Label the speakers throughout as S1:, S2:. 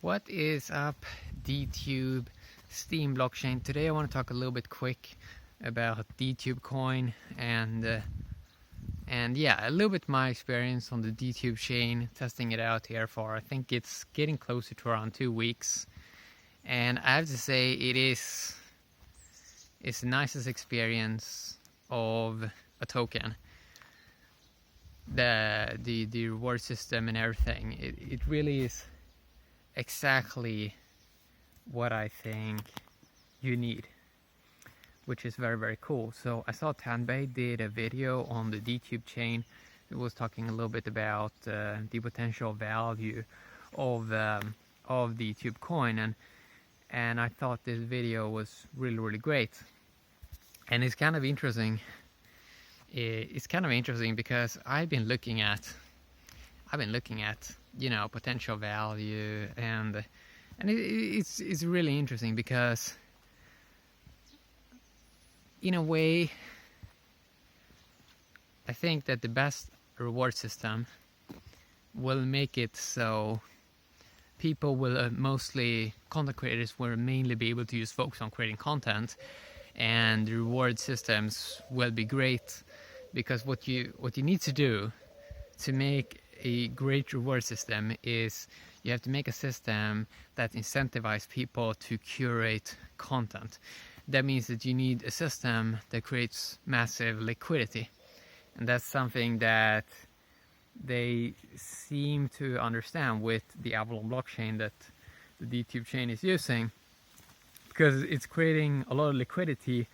S1: What is up, DTube Steam blockchain? Today I want to talk a little bit quick about DTube Coin and yeah, a little bit my experience on the DTube chain, testing it out here for I think it's getting closer to around 2 weeks, and I have to say it's the nicest experience of a token. The reward system and everything, it really is exactly what I think you need, which is very, very cool. So I saw Pixabay did a video on the DTube chain. It was talking a little bit about the potential value of DTube Coin, and I thought this video was really, really great. And it's kind of interesting. It's kind of interesting because I've been looking at potential value, and it's really interesting because in a way I think that the best reward system will make it so people will mostly content creators will mainly be able to focus on creating content, and the reward systems will be great because what you need to do to make a great reward system is you have to make a system that incentivizes people to curate content. That means that you need a system that creates massive liquidity, and that's something that they seem to understand with the Avalon blockchain that the DTube chain is using, because it's creating a lot of liquidity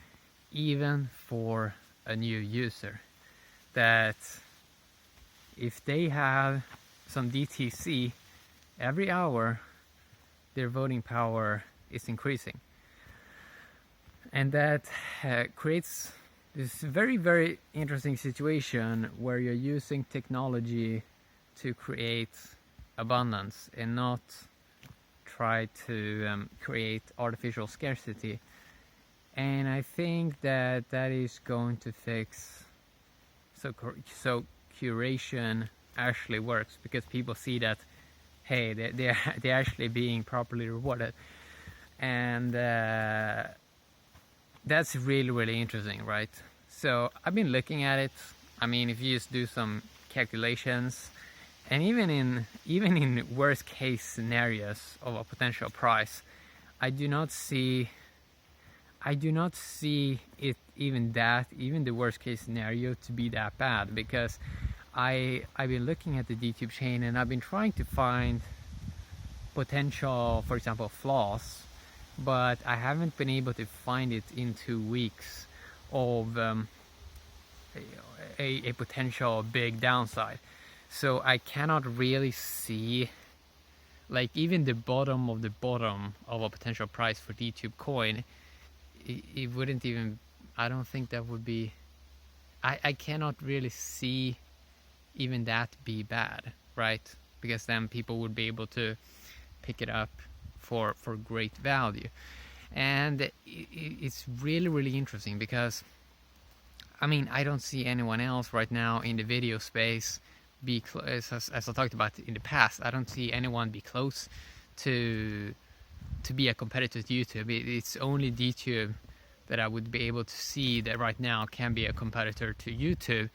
S1: even for a new user. That if they have some DTC every hour, their voting power is increasing, and that creates this very, very interesting situation where you're using technology to create abundance and not try to create artificial scarcity. And I think that is going to fix so curation actually works, because people see that, hey, they're actually being properly rewarded, and that's really, really interesting, right? So I've been looking at it. I mean, if you just do some calculations, and even in worst case scenarios of a potential price, I do not see it even the worst case scenario to be that bad, because I've been looking at the DTube chain and I've been trying to find potential, for example, flaws, but I haven't been able to find it in 2 weeks of a potential big downside. So I cannot really see, like, even the bottom of a potential price for DTube Coin. It wouldn't even, I don't think that would be, I cannot really see even that be bad, right? Because then people would be able to pick it up for great value. And it's really, really interesting because, I mean, I don't see anyone else right now in the video space as I talked about in the past, I don't see anyone be close to be a competitor to YouTube. It's only DTube that I would be able to see that right now can be a competitor to YouTube,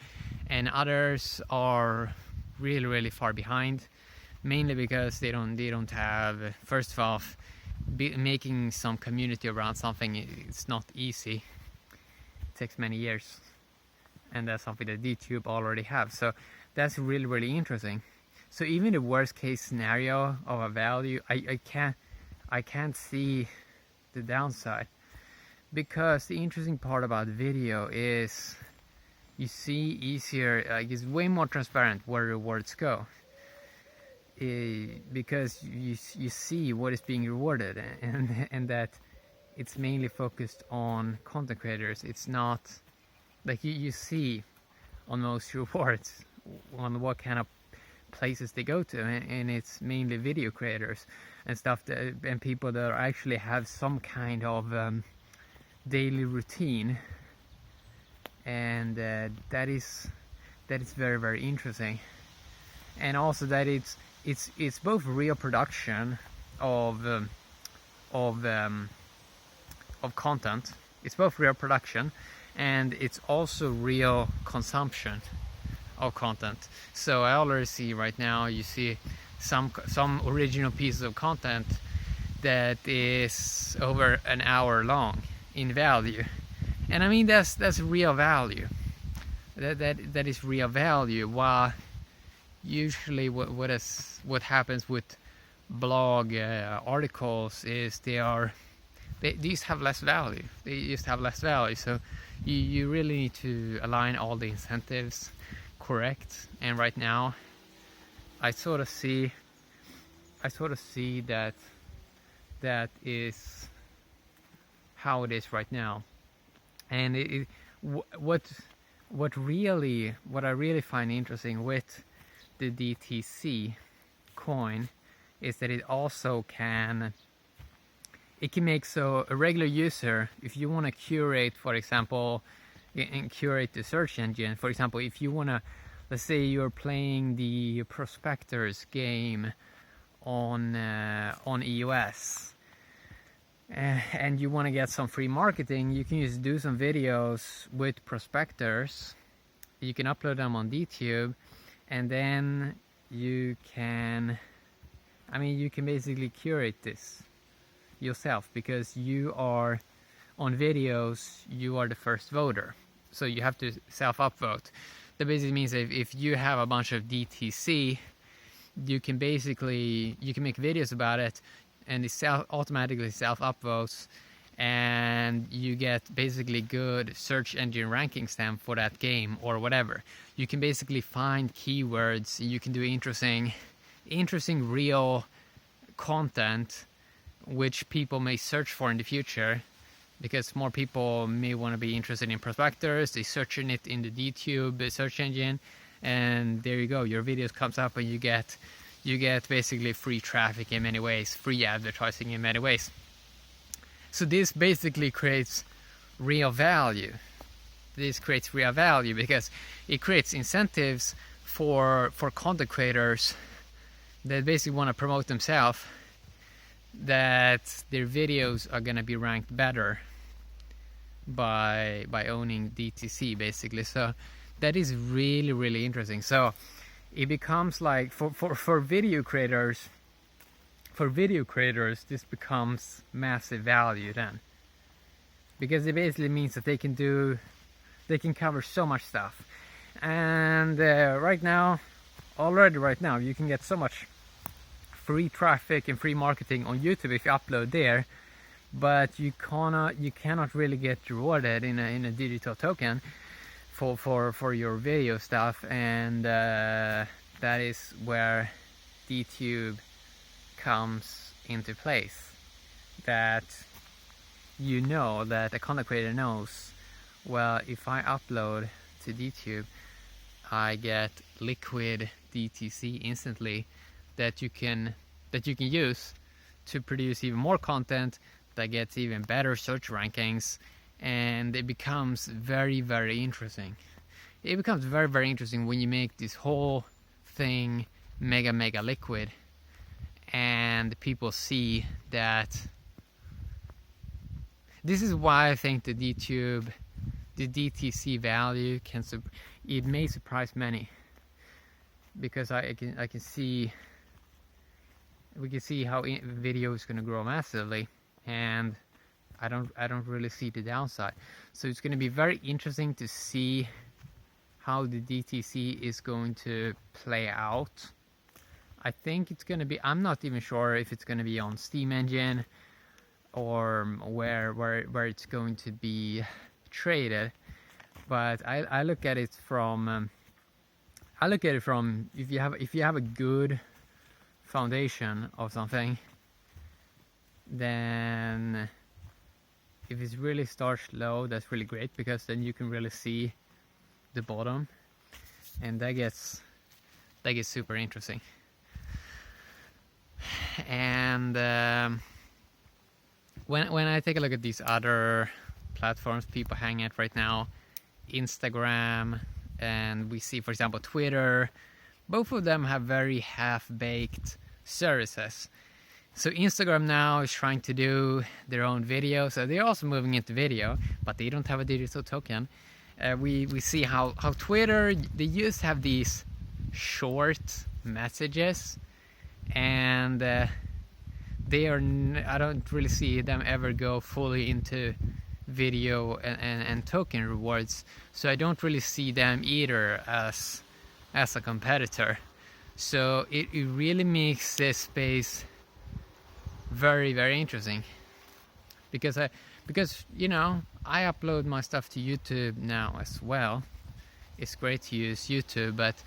S1: and others are really, really far behind, mainly because they don't have, first of all, making some community around something, it's not easy. It takes many years, and that's something that DTube already have. So that's really, really interesting. So even the worst case scenario of a value, I can't see the downside, because the interesting part about video is you see easier, like, it's way more transparent where rewards go, because you see what is being rewarded, and that it's mainly focused on content creators. It's not like you see on most rewards on what kind of places they go to, and it's mainly video creators and stuff and people that actually have some kind of daily routine, and that is very, very interesting. And also that it's both real production of content. It's both real production and it's also real consumption of content. So I already see right now, you see some original pieces of content that is over an hour long in value, and I mean that's real value. That is real value. While usually what happens with blog articles is these have less value. They just have less value. So you really need to align all the incentives correct. And right now, I sort of see that is how it is right now. And what I really find interesting with the DTC coin is that it also can make so a regular user, if you want to curate, for example, and curate the search engine, for example, if you want to, let's say you're playing the Prospectors game on iOS, and you want to get some free marketing, you can just do some videos with Prospectors. You can upload them on DTube, and then you can basically curate this yourself, because you are on videos, you are the first voter, so you have to self-upvote. That basically means if you have a bunch of DTC, you can make videos about it, and it automatically self-upvotes, and you get basically good search engine rankings then for that game or whatever. You can basically find keywords, you can do interesting real content which people may search for in the future, because more people may want to be interested in Prospectors. They searching it in the DTube search engine, and there you go, your videos comes up, and you get basically free traffic in many ways, free advertising in many ways. So this basically creates real value. This creates real value because it creates incentives for content creators that basically want to promote themselves, that their videos are going to be ranked better by owning DTC basically. So that is really, really interesting. So it becomes like for video creators, this becomes massive value then, because it basically means that they can cover so much stuff. And right now you can get so much free traffic and free marketing on YouTube if you upload there, but you cannot really get rewarded in a digital token for your video stuff. And that is where DTube comes into place. That that a content creator knows, well, if I upload to DTube, I get liquid DTC instantly that you can use to produce even more content that gets even better search rankings, and it becomes very, very interesting. It becomes very, very interesting when you make this whole thing mega liquid, and people see that. This is why I think the DTC value it may surprise many, because we can see how video is going to grow massively, and I don't really see the downside. So it's going to be very interesting to see how the DTC is going to play out. I think it's going to be, I'm not even sure if it's going to be on Steam Engine or where it's going to be traded, but I look at it from if you have a good foundation of something, then if it really starts low, that's really great, because then you can really see the bottom, and that gets super interesting. And when I take a look at these other platforms people hang at right now, Instagram, and we see, for example, Twitter, both of them have very half-baked services. So Instagram now is trying to do their own video, so they're also moving into video, but they don't have a digital token. We see how Twitter, they used to have these short messages, and I don't really see them ever go fully into video and token rewards, so I don't really see them either as a competitor. So it really makes this space very, very interesting, because you know, I upload my stuff to YouTube now as well. It's great to use YouTube, but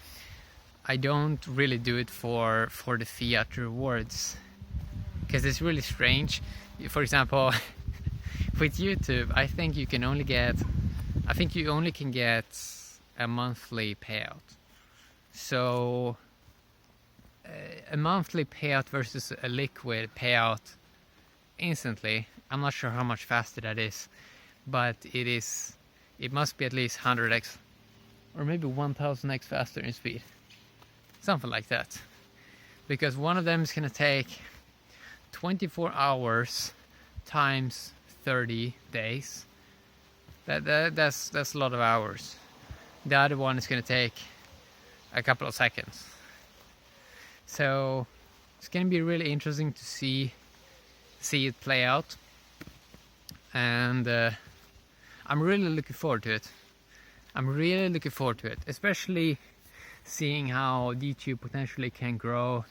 S1: I don't really do it for the fiat rewards, because it's really strange. For example, with YouTube, I think you only can get a monthly payout. So a monthly payout versus a liquid payout instantly, I'm not sure how much faster that is, but it must be at least 100x or maybe 1000x faster in speed, something like that, because one of them is going to take 24 hours times 30 days. That's a lot of hours. The other one is going to take a couple of seconds. So it's going to be really interesting to see it play out, and I'm really looking forward to it. Especially seeing how DTube potentially can grow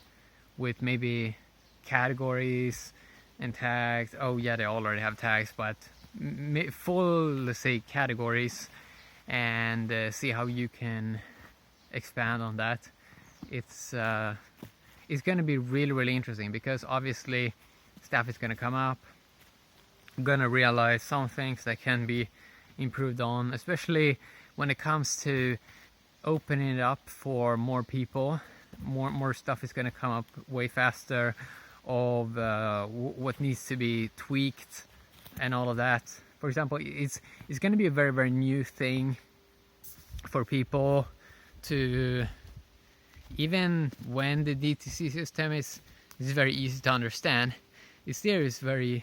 S1: with maybe categories and tags. Oh yeah, they already have tags, but full, let's say, categories, and see how you can expand on that. It's going to be really, really interesting, because obviously stuff is going to come up. I'm going to realize some things that can be improved on, especially when it comes to opening it up for more people. More stuff is going to come up way faster of what needs to be tweaked and all of that. For example, it's going to be a very, very new thing for people to, even when the DTC system is very easy to understand, it still is very,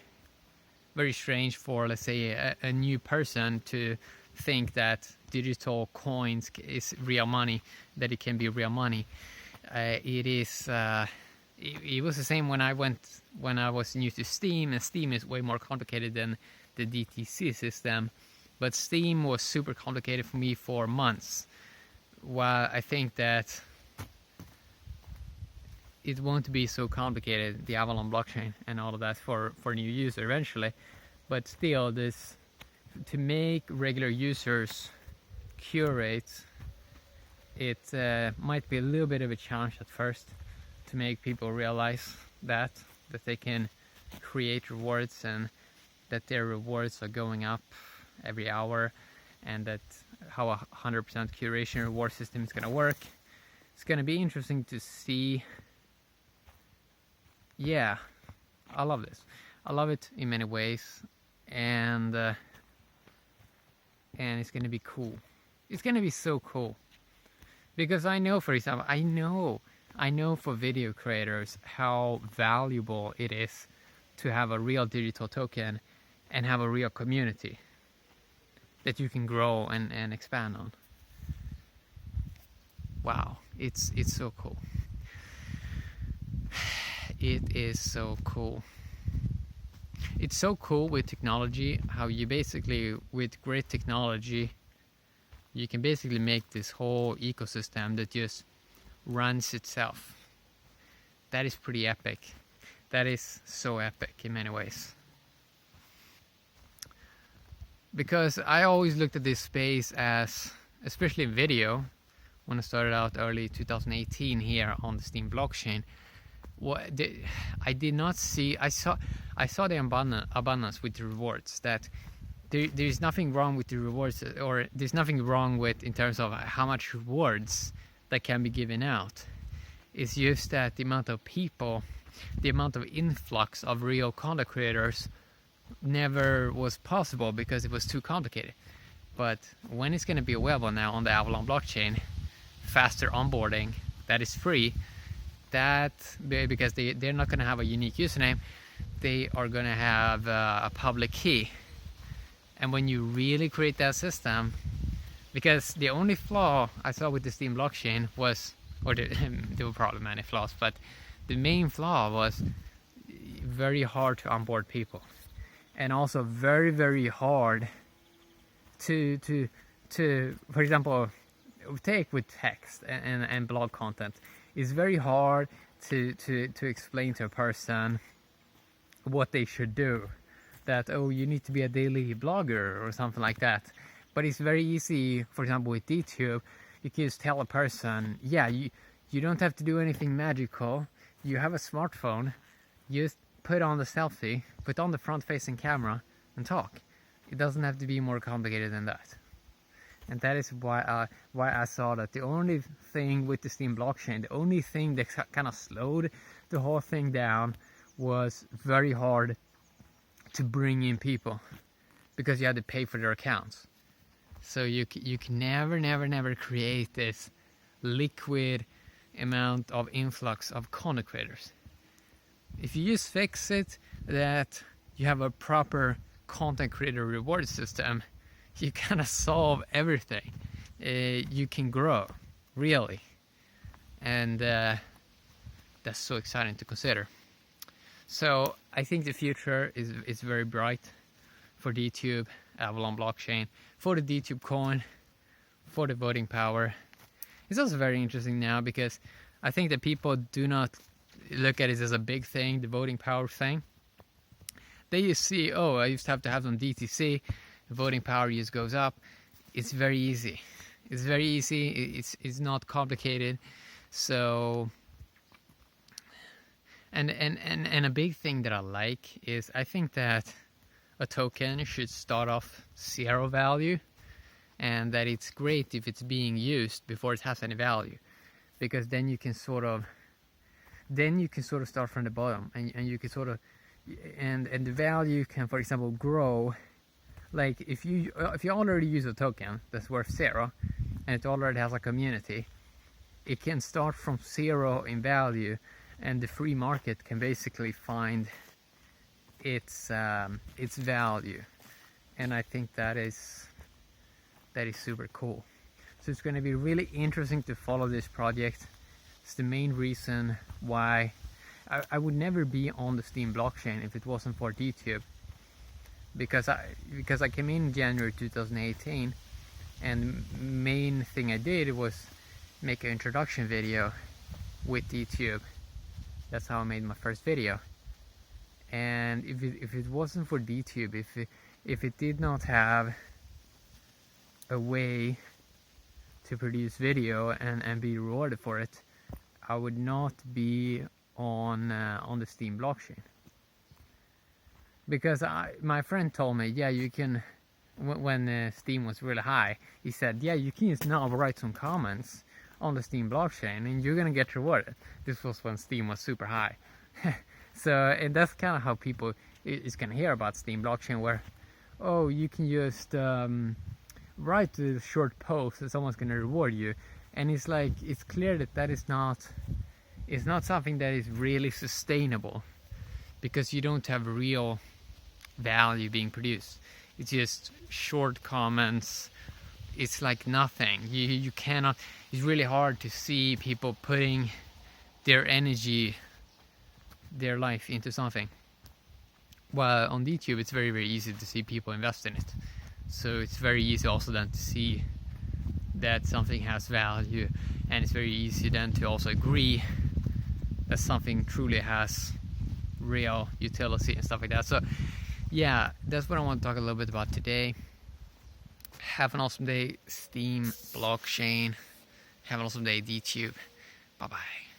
S1: very strange for, let's say, a new person to think that digital coins is real money, that it can be real money. It was the same when I was new to Steam, and Steam is way more complicated than the DTC system, but Steam was super complicated for me for months. While I think that it won't be so complicated, the Avalon blockchain and all of that, for new user eventually, but still, this, to make regular users curate, it might be a little bit of a challenge at first to make people realize that they can create rewards, and that their rewards are going up every hour, and that how a 100% curation reward system is going to work. It's going to be interesting to see. Yeah, I love this. I love it in many ways, and it's going to be cool. It's going to be so cool, because I know, for example, I know for video creators how valuable it is to have a real digital token and have a real community that you can grow and expand on. Wow, it's so cool. It is so cool. It's so cool with technology, how you basically, with great technology, you can basically make this whole ecosystem that just runs itself. That is pretty epic. That is so epic in many ways. Because I always looked at this space as, especially in video, when I started out early 2018 here on the Steam blockchain, I did not see, I saw the abundance with the rewards, that there's nothing wrong with the rewards, or there's nothing wrong with in terms of how much rewards that can be given out. It's just that the amount of people, the amount of influx of real content creators never was possible because it was too complicated. But when it's going to be available now on the Avalon blockchain, faster onboarding that is free, that, because they're not going to have a unique username, they are going to have a public key. And when you really create that system, because the only flaw I saw with the Steam blockchain was, or there were probably many flaws, but the main flaw was very hard to onboard people, and also very, very hard to for example, take with text and blog content. It's very hard to explain to a person what they should do. That, oh, you need to be a daily blogger or something like that. But it's very easy, for example, with DTube, you can just tell a person, yeah, you don't have to do anything magical. You have a smartphone, you just put on the selfie, put on the front-facing camera, and talk. It doesn't have to be more complicated than that. And that is why I saw that the only thing with the Steam blockchain, the only thing that kind of slowed the whole thing down was very hard to bring in people, because you had to pay for their accounts. So you can never create this liquid amount of influx of content creators. If you just fix it that you have a proper content creator reward system, you kind of solve everything. You can grow, really. And that's so exciting to consider. So I think the future is very bright for DTube, Avalon blockchain, for the DTube coin, for the voting power. It's also very interesting now because I think that people do not look at it as a big thing, the voting power thing. They just see, oh, I used to have some DTC, the voting power just goes up. It's very easy. It's very easy. It's not complicated. So, and a big thing that I like is I think that a token should start off 0 value, and that it's great if it's being used before it has any value, because then you can sort of start from the bottom, and you can sort of and the value can, for example, grow. Like if you already use a token that's worth 0 and it already has a community, it can start from 0 in value, and the free market can basically find its value. And I think that is super cool. So it's going to be really interesting to follow this project. It's the main reason why I would never be on the Steam blockchain if it wasn't for DTube. Because I came in January 2018, and the main thing I did was make an introduction video with DTube. That's how I made my first video. And if it wasn't for DTube, if it did not have a way to produce video and be rewarded for it, I would not be on the Steam blockchain. Because my friend told me, yeah, you can, when Steam was really high, he said, yeah, you can just now write some comments on the Steam blockchain and you're gonna get rewarded. This was when Steam was super high. So, and that's kind of how people is gonna hear about Steam blockchain, where, oh, you can just write a short post and someone's gonna reward you. And it's like, it's clear that is not something that is really sustainable, because you don't have real value being produced. It's just short comments. It's like nothing. You cannot. It's really hard to see people putting their energy, their life into something. While on DTube, it's very, very easy to see people invest in it. So it's very easy also then to see that something has value, and it's very easy then to also agree that something truly has real utility and stuff like that. So yeah, that's what I want to talk a little bit about today. Have an awesome day, Steam blockchain. Have an awesome day, DTube. Bye bye.